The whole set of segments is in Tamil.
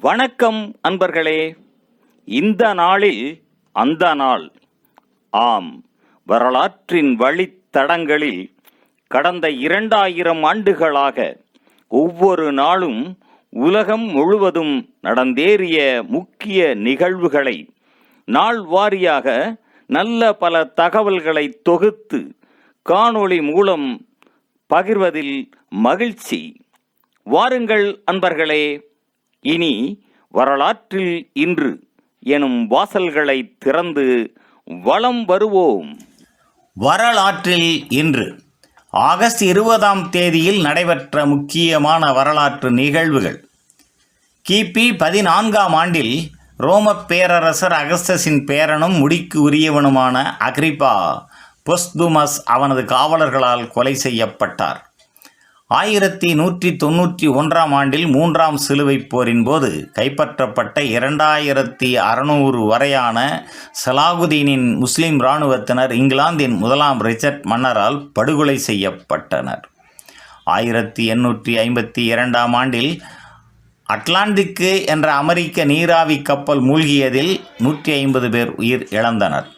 வணக்கம் அன்பர்களே. இந்த நாளில் அந்த நாள். ஆம், வரலாற்றின் வழித்தடங்களில் கடந்த 2000 ஆண்டுகளாக ஒவ்வொரு நாளும் உலகம் முழுவதும் நடந்தேறிய முக்கிய நிகழ்வுகளை நாள் வாரியாக நல்ல பல தகவல்களை தொகுத்து காணொளி மூலம் பகிர்வதில் மகிழ்ச்சி. வாருங்கள் அன்பர்களே, இனி வரலாற்றில் இன்று எனும் வாசல்களை திறந்து வலம் வருவோம். வரலாற்றில் இன்று ஆகஸ்ட் 20ஆம் தேதியில் நடைபெற்ற முக்கியமான வரலாற்று நிகழ்வுகள். கிபி 14ஆம் ஆண்டில் ரோம பேரரசர் அகஸ்டஸின் பேரனும் முடிக்கு உரியவனுமான அக்ரிப்பா பொஸ்துமஸ் அவனது காவலர்களால் கொலை செய்யப்பட்டார். 1191ஆம் ஆண்டில் 3ஆம் சிலுவைப் போரின் போது கைப்பற்றப்பட்ட 2600 வரையான சலாகுதீனின் முஸ்லிம் இராணுவத்தினர் இங்கிலாந்தின் 1ஆம் ரிச்சர்ட் மன்னரால் படுகொலை செய்யப்பட்டனர். 1852ஆம் ஆண்டில் அட்லாண்டிக்கு என்ற அமெரிக்க நீராவி கப்பல் மூழ்கியதில் 150 பேர் உயிர் இழந்தனர்.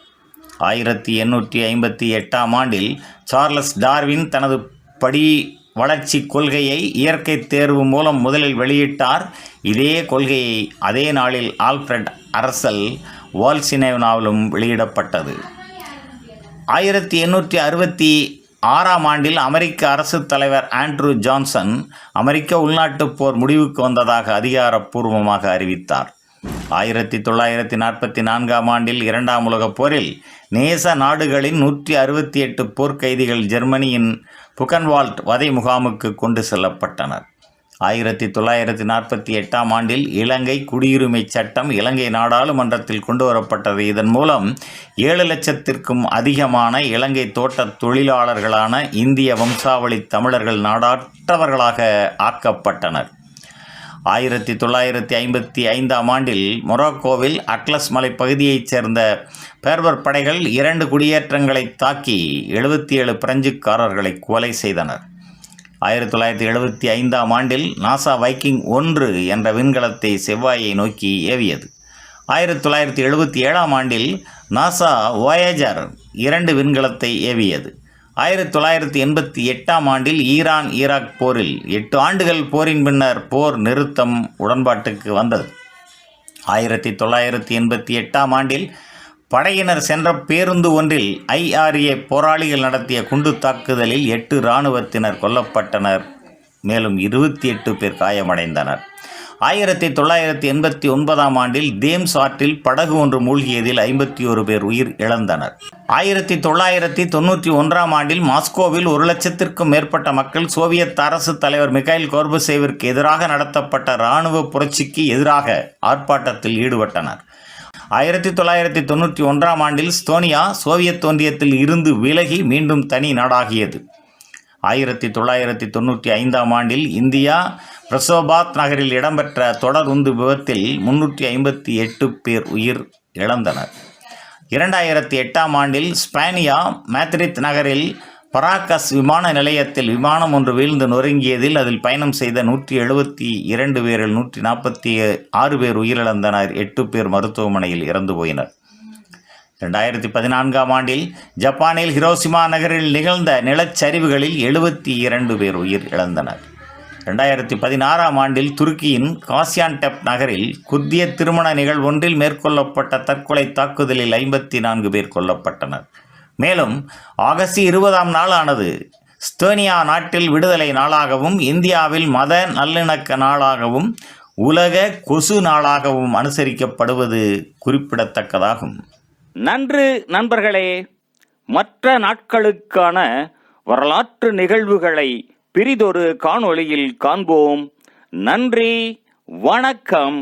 1858ஆம் ஆண்டில் சார்லஸ் டார்வின் தனது படி வளர்ச்சி கொள்கையை இயற்கை தேர்வு மூலம் முதலில் வெளியிட்டார். இதே கொள்கையை அதே நாளில் ஆல்ஃபிரட் அரசல் வால்சினேவனாவிலும் வெளியிடப்பட்டது. 1866ஆம் ஆண்டில் அமெரிக்க அரசு தலைவர் ஆண்ட்ரூ ஜான்சன் அமெரிக்க உள்நாட்டுப் போர் முடிவுக்கு வந்ததாக அதிகாரப்பூர்வமாக அறிவித்தார். 1944ஆம் ஆண்டில் 2ஆம் உலகப் போரில் நேச நாடுகளின் 168 போர்க்கைதிகள் ஜெர்மனியின் புகன்வால்ட் வதை முகாமுக்கு கொண்டு செல்லப்பட்டனர். 1948ஆம் ஆண்டில் இலங்கை குடியுரிமை சட்டம் இலங்கை நாடாளுமன்றத்தில் கொண்டு வரப்பட்டது. இதன் மூலம் 7 லட்சத்திற்கும் அதிகமான இலங்கை தோட்ட தொழிலாளர்களான இந்திய வம்சாவளி தமிழர்கள் நாடாற்றவர்களாக ஆக்கப்பட்டனர். 1955ஆம் ஆண்டில் மொராக்கோவில் அட்லஸ் மலை பகுதியைச் சேர்ந்த பெர்பர் படைகள் 2 குடியேற்றங்களை தாக்கி 77 பிரெஞ்சுக்காரர்களை கொலை செய்தனர். 1975ஆம் ஆண்டில் நாசா வைக்கிங் 1 என்ற விண்கலத்தை செவ்வாயை நோக்கி ஏவியது. 1977ஆம் ஆண்டில் நாசா வாயேஜர் 2 விண்கலத்தை ஏவியது. 1988ஆம் ஆண்டில் ஈரான் ஈராக் போரில் 8 ஆண்டுகள் போரின் பின்னர் போர் நிறுத்தம் உடன்பாட்டுக்கு வந்தது. 1988ஆம் ஆண்டில் படையினர் சென்ற பேருந்து ஒன்றில் IRA போராளிகள் நடத்திய குண்டு தாக்குதலில் 8 இராணுவத்தினர் கொல்லப்பட்டனர். மேலும் 28 பேர் காயமடைந்தனர். 1989ஆம் ஆண்டில் தேம்ஸ் ஆற்றில் படகு ஒன்று மூழ்கியதில் 51 பேர் உயிர் இழந்தனர். 1991ஆம் ஆண்டில் மாஸ்கோவில் 1 லட்சத்திற்கும் மேற்பட்ட மக்கள் சோவியத் அரசு தலைவர் மிகைல் கோர்பச்சேவிற்கு எதிராக நடத்தப்பட்ட இராணுவ புரட்சிக்கு எதிராக ஆர்ப்பாட்டத்தில் ஈடுபட்டனர். 1991ஆம் ஆண்டில் ஸ்தோனியா சோவியத் ஒன்றியத்தில் இருந்து விலகி மீண்டும் தனி நாடாகியது. 1995ஆம் ஆண்டில் இந்தியா பிரசோபாத் நகரில் இடம்பெற்ற தொடர் உந்து விபத்தில் 358 பேர் உயிர் இழந்தனர். 2008ஆம் ஆண்டில் ஸ்பானியா மேத்ரித் நகரில் பராகஸ் விமான நிலையத்தில் விமானம் ஒன்று வீழ்ந்து நொறுங்கியதில் அதில் பயணம் செய்த 172 பேரில் 146 பேர் உயிரிழந்தனர். 8 பேர் மருத்துவமனையில் இறந்து போயினர். 2014ஆம் ஆண்டில் ஜப்பானில் ஹிரோஷிமா நகரில் நிகழ்ந்த நிலச்சரிவுகளில் 72 பேர் உயிர் இழந்தனர். 2016ஆம் ஆண்டில் துருக்கியின் காசியான்டெப் நகரில் குர்திய திருமண நிகழ்வொன்றில் மேற்கொள்ளப்பட்ட தற்கொலை தாக்குதலில் 54 பேர் கொல்லப்பட்டனர். மேலும் ஆகஸ்ட் 20ஆம் நாளானது ஸ்தோனியா நாட்டில் விடுதலை நாளாகவும் இந்தியாவில் மத நல்லிணக்க நாளாகவும் உலக கொசு நாளாகவும் அனுசரிக்கப்படுவது குறிப்பிடத்தக்கதாகும். நன்று நண்பர்களே. மற்ற நாட்களுக்கான வரலாற்று நிகழ்வுகளை பிரிதொரு காணொளியில் காண்போம். நன்றி, வணக்கம்.